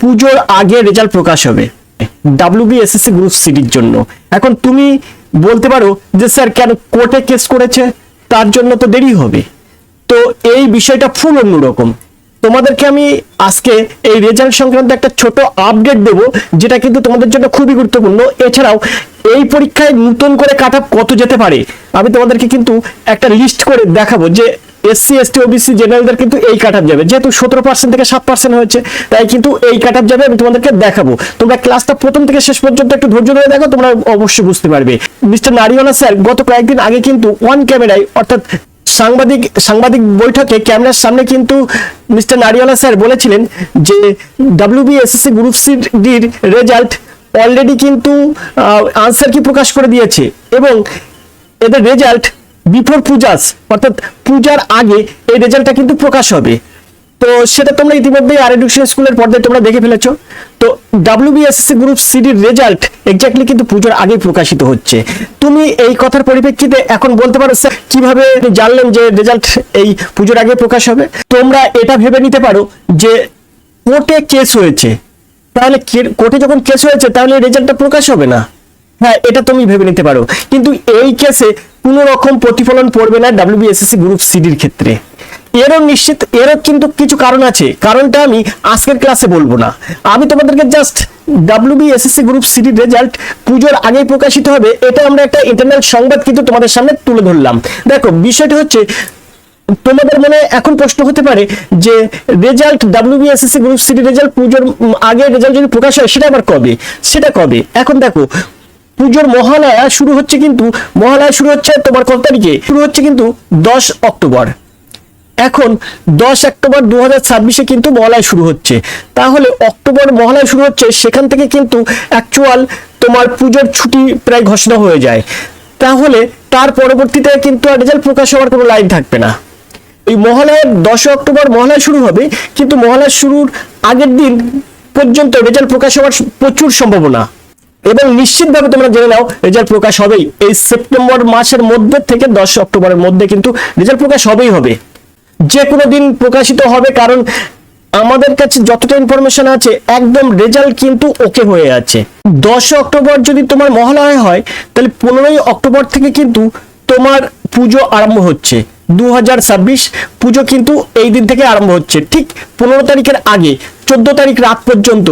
পুজোর আগে রেজাল্ট প্রকাশ হবে WBSSC গ্রুপ সিডির জন্য। এখন তুমি বলতে পারো যে স্যার কেন কোর্টে কেস করেছে, তার জন্য তো দেরি হবে। তো এই বিষয়টা ফুল অন্যরকম। তোমাদেরকে আমি আজকে এই রেজাল্ট সংক্রান্ত একটা ছোট আপডেট দেব, যেটা কিন্তু তোমাদের জন্য খুবই গুরুত্বপূর্ণ। এছাড়াও এই পরীক্ষায় নতুন করে কাট অফ কত যেতে পারে আমি তোমাদেরকে কিন্তু একটা লিস্ট করে দেখাবো, যে SC ST OBC জেনারেলদের কিন্তু এই কাট অফ যাবে, যেহেতু 17% থেকে 7% হয়েছে, তাই কিন্তু এই কাট অফ যাবে। আমি তোমাদেরকে দেখাবো, তোমরা ক্লাসটা প্রথম থেকে শেষ পর্যন্ত একটু ধৈর্য ধরে দেখো, তোমরা অবশ্যই বুঝতে পারবে। মিস্টার নারিওয়ালা স্যার গত কয়েকদিন আগে কিন্তু অন ক্যামেরায়, অর্থাৎ সাংবাদিক বৈঠকে ক্যামেরার সামনে কিন্তু মিস্টার নারিওয়ালা স্যার বলেছিলেন যে WBSSC গ্রুপ সিডির রেজাল্ট অলরেডি কিন্তু আনসার কি প্রকাশ করে দিয়েছে, এবং এদের রেজাল্ট বিফোর পূজাস, অর্থাৎ পূজার আগে এই রেজাল্টটা কিন্তু প্রকাশ হবে। তো সেটা তোমরা ইতিমধ্যেই আর এডুকেশন স্কুলের পর্দায় তোমরা দেখে ফেলেছো। তো WBSSC গ্রুপ সিডির রেজাল্ট এক্স্যাক্টলি কিন্তু পুজোর আগেই প্রকাশিত হচ্ছে। তুমি এই কথার পরিপ্রেক্ষিতে এখন বলতে পারো স্যার কিভাবে জানলেন যে রেজাল্ট এই পুজোর আগে প্রকাশ হবে? তোমরা এটা ভেবে নিতে পারো যে কোর্টে কেস হয়েছে, তাহলে কোর্টে যখন কেস হয়েছে তাহলে রেজাল্টটা প্রকাশ হবে না। হ্যাঁ, এটা তুমি ভেবে নিতে পারো, কিন্তু এই কেসে কোনো রকম প্রতিফলন পড়বে না WBSSC গ্রুপ সিডির ক্ষেত্রে। এরও কিন্তু কিছু কারণ আছে, কারণটা আমি আজকের ক্লাসে বলবো না। আমি তোমাদেরকে জাস্ট WBSSC গ্রুপ সিডির রেজাল্ট পুজোর আগেই প্রকাশিত হবে, এটা আমরা একটা ইন্টারনাল সংবাদ কিন্তু তোমাদের সামনে তুলে ধরলাম। দেখো, বিষয়টি হচ্ছে, তোমাদের মনে এখন প্রশ্ন হতে পারে যে রেজাল্ট WBSSC গ্রুপ সিডির রেজাল্ট পুজোর আগে রেজাল্ট যদি প্রকাশ হয় সেটা আবার কবে, সেটা কবে? এখন দেখো, পুজোর মহালয়া শুরু হচ্ছে তোমার কত তারিখে শুরু হচ্ছে? কিন্তু 10 অক্টোবর। এখন 10 অক্টোবর 2026 কিন্তু মহালয়া শুরু হচ্ছে। তাহলে অক্টোবর মহালয়া শুরু হচ্ছে, সেখান থেকে কিন্তু অ্যাকচুয়াল তোমার পুজোর ছুটি প্রায় ঘোষণা হয়ে যায়। তাহলে তার পরবর্তীতে কিন্তু আর রেজাল্ট প্রকাশ হওয়ার কোনো লাইন থাকবে না। এই মহালয়ার 10 অক্টোবর মহালয়া শুরু হবে, কিন্তু মহালয়া শুরুর আগের দিন পর্যন্ত রেজাল্ট প্রকাশ হওয়ার প্রচুর সম্ভাবনা, এবং নিশ্চিতভাবে তোমরা জেনে নাও রেজাল্ট প্রকাশ হবেই। এই সেপ্টেম্বর মাসের মধ্যে থেকে 10 অক্টোবরের মধ্যে কিন্তু রেজাল্ট প্রকাশ হবে, যে কোনো দিন প্রকাশিত হবে। কারণ আমাদের কাছে যতটা ইনফরমেশন আছে, একদম রেজাল্ট কিন্তু ওকে হয়ে আছে। 10 অক্টোবর যদি তোমার মহালয়া হয়, তাহলে 15ই অক্টোবর থেকে কিন্তু তোমার পুজো আরম্ভ হচ্ছে। 2026 পুজো কিন্তু এই দিন থেকে আরম্ভ হচ্ছে, ঠিক 15 তারিখের আগে 14 তারিখ রাত পর্যন্ত,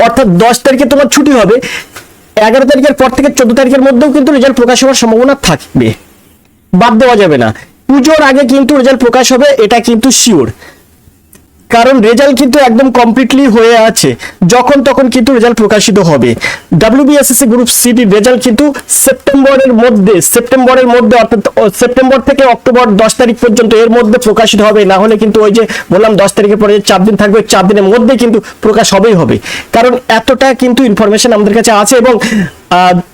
অর্থাৎ 10 তারিখে তোমার ছুটি হবে। 11 তারিখের পর থেকে 14 তারিখের মধ্যেও কিন্তু রেজাল্ট প্রকাশ হওয়ার সম্ভাবনা থাকবে, বাদ দেওয়া যাবে না। পুজোর আগে কিন্তু রেজাল্ট প্রকাশ হবে, এটা কিন্তু শিওর। কারণ রেজাল্ট কিন্তু একদম কমপ্লিটলি হয়ে আছে, যখন তখন কিন্তু রেজাল্ট প্রকাশিত হবে। WBSSC গ্রুপ সিডির রেজাল্ট কিন্তু সেপ্টেম্বরের মধ্যে অর্থাৎ সেপ্টেম্বর থেকে অক্টোবর 10 তারিখ পর্যন্ত এর মধ্যে প্রকাশিত হবে। না হলে কিন্তু ওই যে বললাম 10 তারিখের পরে 4 দিন থাকবে, 4 দিনের মধ্যে কিন্তু প্রকাশ হবে। কারণ এতটা কিন্তু ইনফরমেশন আমাদের কাছে আছে। এবং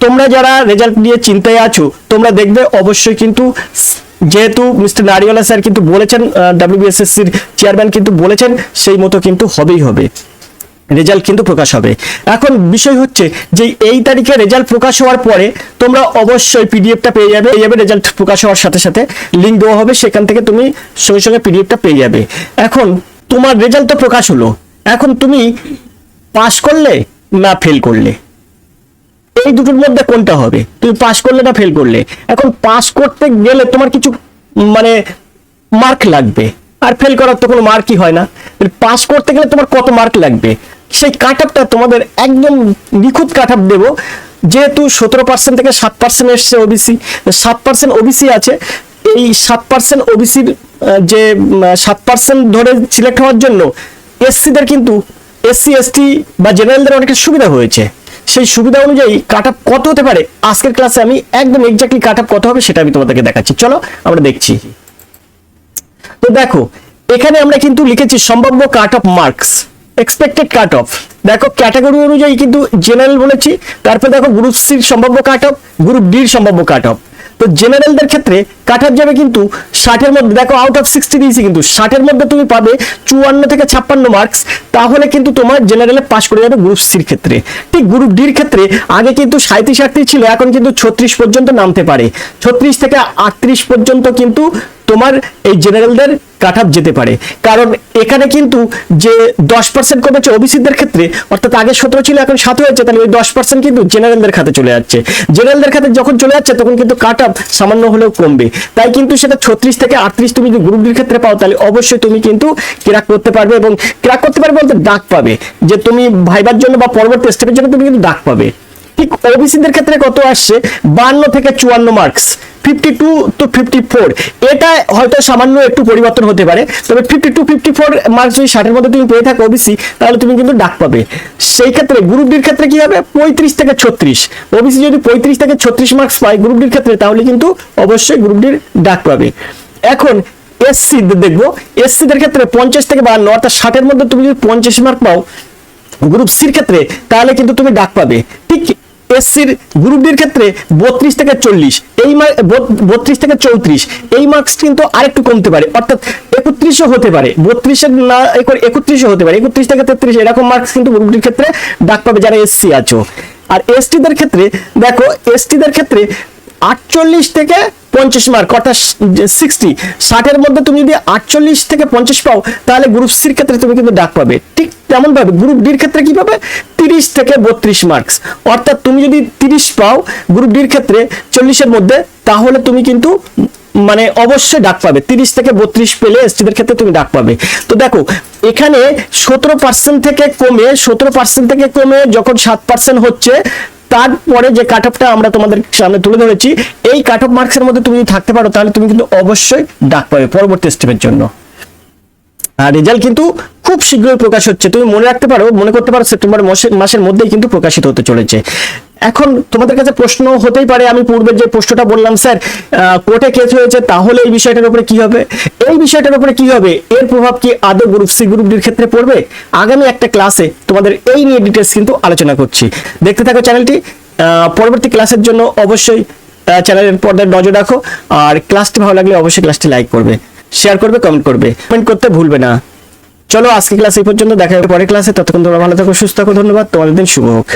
তোমরা যারা রেজাল্ট নিয়ে চিন্তায় আছো, তোমরা দেখবে অবশ্যই কিন্তু, যেহেতু মিস্টার নারিওয়ালা স্যার কিন্তু বলেছেন, WBSSCর চেয়ারম্যান কিন্তু বলেছেন, সেই মতো কিন্তু হবে, রেজাল্ট কিন্তু প্রকাশ হবে। এখন বিষয় হচ্ছে যে এই তারিখে রেজাল্ট প্রকাশ হওয়ার পরে তোমরা অবশ্যই পিডিএফটা পেয়ে যাবে। রেজাল্ট প্রকাশ হওয়ার সাথে সাথে লিঙ্ক দেওয়া হবে, সেখান থেকে তুমি সঙ্গে সঙ্গে পিডিএফটা পেয়ে যাবে। এখন তোমার রেজাল্ট তো প্রকাশ হলো, এখন তুমি পাস করলে না ফেল করলে, এই দুটোর মধ্যে কোনটা হবে? তুমি পাস করলে না ফেল করলে? এখন পাস করতে গেলে তোমার কিছু মানে মার্ক লাগবে, আর ফেল করার তো কোনো মার্কই হয় না। পাস করতে গেলে তোমার কত মার্ক লাগবে, সেই কাট অফটা তোমাদের একদম নিখুঁত কাট অফ দেবো। যেহেতু 17% থেকে 7% এসছে ওবিসি, 7% ওবিসি আছে। এই 7% ওবিসির যে 7% ধরে সিলেক্ট হওয়ার জন্য এসসিদের কিন্তু SC ST বা জেনারেলদের অনেকটা সুবিধা হয়েছে। সেই সুবিধা অনুযায়ী কাট অফ কত হতে পারে, আজকের ক্লাসে আমি একদম এক্স্যাক্টলি কাট অফ কত হবে সেটা আমি তোমাদেরকে দেখাচ্ছি। চলো আমরা দেখছি। তো দেখো, এখানে আমরা কিন্তু লিখেছি সম্ভাব্য cut off marks, expected cut off. দেখো, ক্যাটাগরি অনুযায়ী কিন্তু জেনারেল বলেছি, তারপর দেখো গ্রুপ সির সম্ভাব্য কাট অফ, গ্রুপ ডির সম্ভাব্য কাট অফ। তো জেনারেলদের ক্ষেত্রে কাট অফ যাবে কিন্তু 60-এর মধ্যে, দেখো আউট অফ 60 দিয়েছি, কিন্তু 60-এর মধ্যে তুমি পাবে 54 থেকে 56 মার্কস, তাহলে কিন্তু তোমার জেনারেলে পাস করে যাবে গ্রুপ সির ক্ষেত্রে। ঠিক গ্রুপ ডির ক্ষেত্রে আগে কিন্তু 37-38 ছিল, এখন কিন্তু 36 পর্যন্ত নামতে পারে, 36 থেকে 38 পর্যন্ত কিন্তু তোমার এই জেনারেলদের কাট অফ যেতে পারে। কারণ এখানে কিন্তু যে 10% কমেছে ওবিসিদের ক্ষেত্রে, অর্থাৎ আগে 17 ছিল এখন 7 হয়েছে, তাহলে ওই 10% কিন্তু জেনারেলদের খাতে চলে যাচ্ছে। জেনারেলদের খাতে যখন চলে যাচ্ছে তখন কিন্তু কাট অফ সামান্য হলেও কমবে, তাই কিন্তু সেটা 36 থেকে 38 তুমি যদি গ্রুপ ডির ক্ষেত্রে পাও তাহলে অবশ্যই তুমি কিন্তু ক্র্যাক করতে পারবে, এবং ক্র্যাক করতে পারবে বলতে ডাক পাবে, যে তুমি ভাইবার জন্য বা পরবর্তী স্টেপের জন্য তুমি কিন্তু ডাক পাবে। ঠিক ওবিসিদের ক্ষেত্রে কত আসছে, 52 থেকে 54 মার্কস, 52 to 54, এটা হয়তো সামান্য একটু পরিবর্তন হতে পারে, তবে 52-54 মার্কস যদি 60-এর মধ্যে তুমি পেয়ে থাকো ওবিসি, তাহলে তুমি কিন্তু ডাক পাবে। সেই ক্ষেত্রে গ্রুপ ডির ক্ষেত্রে কি হবে, 35 থেকে 36, ওবিসি যদি 35 থেকে 36 মার্কস পায় গ্রুপ ডির ক্ষেত্রে, তাহলে কিন্তু অবশ্যই গ্রুপ ডির ডাক পাবে। এখন এসসি দেখবো, এসসিদের ক্ষেত্রে 50 থেকে 52, অর্থাৎ 60-এর মধ্যে তুমি যদি 50 মার্ক পাও গ্রুপ সির ক্ষেত্রে, তাহলে কিন্তু তুমি ডাক পাবে। ঠিক এসসির গ্রুপ ডির ক্ষেত্রে 32 থেকে 40, এই 32 থেকে 34, এই মার্কস কিন্তু আরেকটু কমতে পারে, অর্থাৎ 31ও হতে পারে, 32-এর না 31ও হতে পারে, 31 থেকে 33 এরকম মার্কস কিন্তু গ্রুপ ডির ক্ষেত্রে ডাক পাবে যারা এসসি আছো। আর এসটিদের ক্ষেত্রে দেখো, এসটিদের ক্ষেত্রে 48 থেকে 50 মার্ক, অর্থাৎ 60-এর মধ্যে তুমি যদি 48 থেকে 50 পাও তাহলে গ্রুপ সির ক্ষেত্রে তুমি কিন্তু ডাক পাবে। ঠিক তেমন ভাবে গ্রুপ ডির ক্ষেত্রে কি পাবে, 30 থেকে 32 মার্কস, অর্থাৎ তুমি যদি 30 পাও গ্রুপ ডির ক্ষেত্রে 40-এর মধ্যে, তাহলে তুমি কিন্তু মানে অবশ্যই ডাক পাবে। 30 থেকে 32 পেলে এসটিদের ক্ষেত্রে তুমি ডাক পাবে। তো দেখো এখানে 17% থেকে কমে যখন 7% হচ্ছে, তারপরে যে কাট অফটা আমরা তোমাদের সামনে তুলে ধরেছি, এই কাট অফ মার্কসের মধ্যে তুমি যদি থাকতে পারো তাহলে তুমি কিন্তু অবশ্যই ডাক পাবে পরবর্তী স্টেপের জন্য। আর রেজাল্ট কিন্তু খুব শীঘ্রই প্রকাশ হচ্ছে, তুমি মনে করতে পারো সেপ্টেম্বর মাসের মধ্যেই কিন্তু প্রকাশিত হতে চলেছে। এখন তোমাদের কাছে প্রশ্ন হতেই পারে, আমি পূর্বে যে প্রশ্নটা বললাম স্যার কোর্টে কেস হয়েছে, তাহলে এই বিষয়টার উপরে কি হবে, এই বিষয়টার উপরে কি হবে, এর প্রভাব কি আদৌ গ্রুপ সি গ্রুপ ডির ক্ষেত্রে পড়বে? আগামী একটা ক্লাসে তোমাদের এই নিয়ে ডিটেলস কিন্তু আলোচনা করছি, দেখতে থাকো চ্যানেলটি। পরবর্তী ক্লাসের জন্য অবশ্যই চ্যানেলের পর্দায় নজর রাখো, আর ক্লাসটি ভালো লাগলে অবশ্যই ক্লাসটি লাইক করবে, শেয়ার করবে, কমেন্ট করতে ভুলবে না। চলো আজকে ক্লাস এই পর্যন্ত, দেখা হবে পরের ক্লাসে, ততক্ষণ তোমরা ভালো থাকো, সুস্থ থাকো, ধন্যবাদ, তোমাদের দিন শুভ হোক।